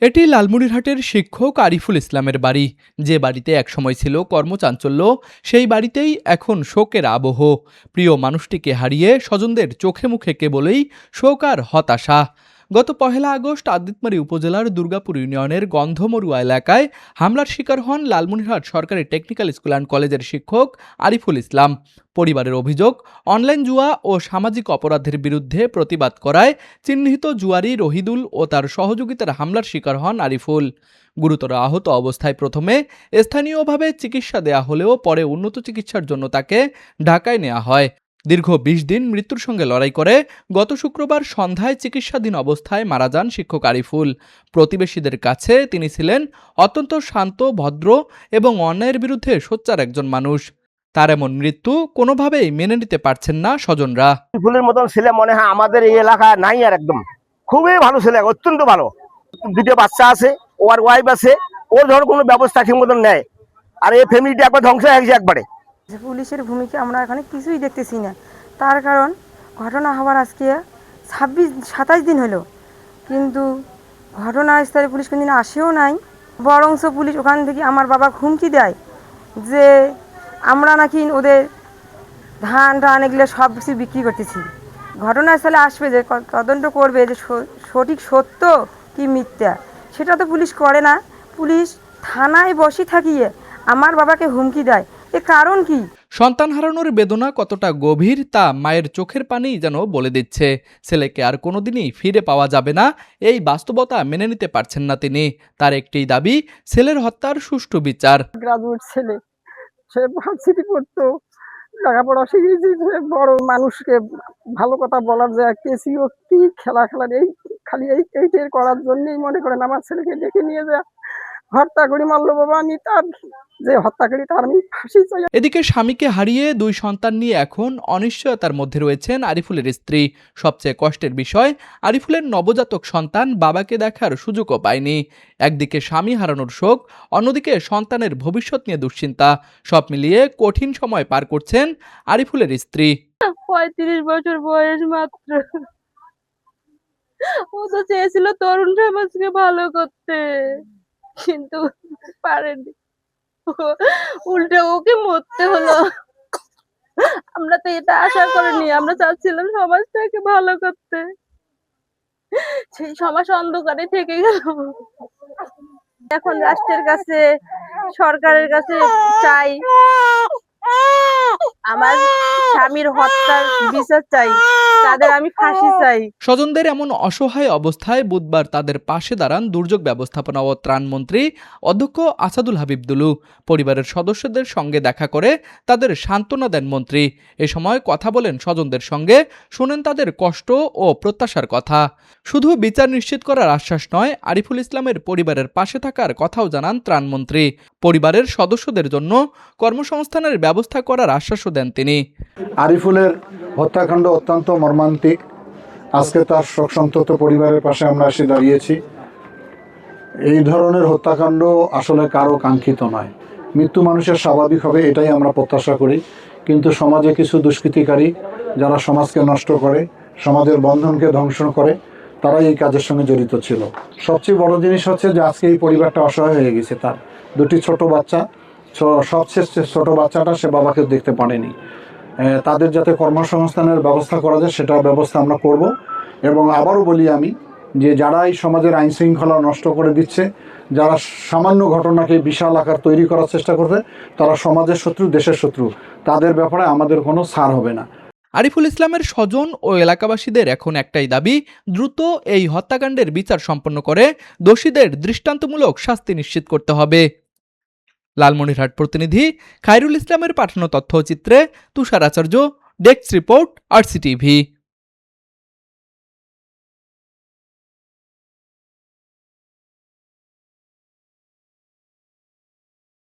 এটি লালমনিরহাটের শিক্ষক আরিফুল ইসলামের বাড়ি। যে বাড়িতে একসময় ছিল কর্মচাঞ্চল্য, সেই বাড়িতেই এখন শোকের আবহ। প্রিয় মানুষটিকে হারিয়ে স্বজনদের চোখে মুখে কেবলই শোক আর হতাশা। গত 1 আগস্ট আদিতমারী উপজেলার দুর্গাপুর ইউনিয়নের গন্ধমরুয়া এলাকায় হামলার শিকার হন লালমনিরহাট সরকারি টেকনিক্যাল স্কুল অ্যান্ড কলেজের শিক্ষক আরিফুল ইসলাম। পরিবারের অভিযোগ, অনলাইন জুয়া ও সামাজিক অপরাধের বিরুদ্ধে প্রতিবাদ করায় চিহ্নিত জুয়ারি রহিদুল ও তার সহযোগিতার হামলার শিকার হন আরিফুল। গুরুতর আহত অবস্থায় প্রথমে স্থানীয়ভাবে চিকিৎসা দেয়া হলেও পরে উন্নত চিকিৎসার জন্য তাকে ঢাকায় নেওয়া হয়। দীর্ঘ 20 দিন মৃত্যুর সঙ্গে লড়াই করে গত শুক্রবার সন্ধ্যায় চিকিৎসাধীন অবস্থায় মারা যান শিক্ষক আরিফুল। প্রতিবেশীদের কাছে তিনি ছিলেন অত্যন্ত শান্ত, ভদ্র এবং অন্যায়ের বিরুদ্ধে সোচ্চার একজন মানুষ। তার এমন মৃত্যু কোনোভাবেই মেনে নিতে পারছেন না স্বজনরা। ফুলের মতন ছেলে মনে হয় আমাদের এই এলাকায় নাই, আর একদম খুবই ভালো ছেলে, অত্যন্ত ভালো। 2টো বাচ্চা আছে, ওর ওয়াইফ আছে, ওর ধর কোনো ব্যবস্থা ঠিক মতন নেয়, আর এই ফ্যামিলিটা একবার ধ্বংস হয়ে গেছে একবারে। পুলিশের ভূমিকা আমরা এখানে কিছুই দেখতেছি না। তার কারণ ঘটনা হওয়ার আজকে 27 দিন হলো, কিন্তু ঘটনাস্থলে পুলিশ কোনদিন আসেও নাই। বরংস পুলিশ ওখান থেকে আমার বাবা হুমকি দেয় যে আমরা নাকি ওদের ধান এগুলো সব কিছু বিক্রি করতেছি। ঘটনাস্থলে আসবে, যে তদন্ত করবে যে সঠিক সত্য কি মিথ্যা, সেটা তো পুলিশ করে না। পুলিশ থানায় বসে থাকিয়ে আমার বাবাকে হুমকি দেয়। এর কারণ কি? সন্তান হারানোর বেদনা কতটা গভীর তা মায়ের চোখের পানিই যেন বলে দিচ্ছে। ছেলেকে আর কোনোদিনই ফিরে পাওয়া যাবে না, এই বাস্তবতা মেনে নিতে পারছেন না তিনি। তার একটি দাবি, ছেলের হত্যার সুষ্ঠু বিচার। গ্রাজুয়েট ছেলে, সে ভার্সিটি পড়তো, লেখাপড়া শিখেছি, সে বড় মানুষকে ভালো কথা বলার যে কেসিও কি খেলার এই খালি এইটার করার জন্যই মনে করেন আমার ছেলেকে ডেকে নিয়ে যা হত্যা করি মারলো। বাবা, আমি তার যে হত্যা করি তার আমি ফাঁসি চাই। এদিকে স্বামীকে হারিয়ে 2 সন্তান নিয়ে এখন অনিশ্চয়তার মধ্যে রয়েছেন আরিফুলের স্ত্রী। সবচেয়ে কষ্টের বিষয়, আরিফুলের নবজাতক সন্তান বাবাকে দেখার সুযোগও পায়নি। একদিকে স্বামী হারানোর শোক, অন্যদিকে সন্তানের ভবিষ্যৎ নিয়ে দুশ্চিন্তা। সব মিলিয়ে কঠিন সময় পার করছেন আরিফুলের স্ত্রী। 35 বছর বয়স মাত্র, ও তো চেয়েছিল তরুণ সমাজকে ভালো করতে, কিন্তু পারেনি, উল্টে ওকে মরতে হলো। আমরা তো এটা আশা করিনি, আমরা চাচ্ছিলাম সমাজটাকে ভালো করতে, সেই সমাজ অন্ধকারে থেকে গেল। এখন রাষ্ট্রের কাছে, সরকারের কাছে চাই আমার স্বামীর হত্যার বিচার চাই, তাদের আমি ফাঁসি চাই। স্বজনদের এমন অসহায় অবস্থায় বুধবার তাদের পাশে দাঁড়ান দুর্যোগ ব্যবস্থাপনা ও ত্রাণমন্ত্রী অধ্যক্ষ আসাদুল হাবিব দুলু। পরিবারের সদস্যদের সঙ্গে দেখা করে তাদের সান্ত্বনা দেন মন্ত্রী। এ সময় কথা বলেন স্বজনদের সঙ্গে, শোনেন তাদের কষ্ট ও প্রত্যাশার কথা। শুধু বিচার নিশ্চিত করার আশ্বাস নয়, আরিফুল ইসলামের পরিবারের পাশে থাকার কথাও জানান ত্রাণমন্ত্রী। পরিবারের সদস্যদের জন্য কর্মসংস্থানের ব্যবস্থা করার আশ্বাসও দেন তিনি। আরিফুলের হত্যাকাণ্ড অত্যন্ত মর্মান্তিক। আজকে তার শোকসন্তপ্ত পরিবারের পাশে আমরা এসে দাঁড়িয়েছি। এই ধরনের হত্যাকাণ্ড আসলে কারো কাঙ্ক্ষিত নয়। মৃত্যু মানুষের স্বাভাবিক হবে, এটাই আমরা প্রত্যাশা করি। কিন্তু সমাজে কিছু দুষ্কৃতিকারী যারা সমাজকে নষ্ট করে, সমাজের বন্ধনকে ধ্বংস করে, তারাই এই কাজের সঙ্গে জড়িত ছিল। সবচেয়ে বড় জিনিস হচ্ছে যে আজকে এই পরিবারটা অসহায় হয়ে গেছে। তার 2টি ছোট বাচ্চা, সবশেষ ছোট বাচ্চাটা সে বাবাকে দেখতে পারেনি। তাদের যাতে কর্মসংস্থানের ব্যবস্থা করা যায় সেটার ব্যবস্থা আমরা করব। এবং আবারও বলি আমি যে যারা এই সমাজের আইন শৃঙ্খলা নষ্ট করে দিচ্ছে, যারা সামান্য ঘটনাকে বিশাল আকার তৈরি করার চেষ্টা করছে, তারা সমাজের শত্রু, দেশের শত্রু। তাদের ব্যাপারে আমাদের কোনো ছাড় হবে না। আরিফুল ইসলামের স্বজন ও এলাকাবাসীদের এখন একটাই দাবি, দ্রুত এই হত্যাকাণ্ডের বিচার সম্পন্ন করে দোষীদের দৃষ্টান্তমূলক শাস্তি নিশ্চিত করতে হবে। লালমনিরহাট প্রতিনিধি খায়রুল ইসলামের পাঠানো তথ্যচিত্রে তুষার আচার্য, ডেস্ক রিপোর্ট, RCTV।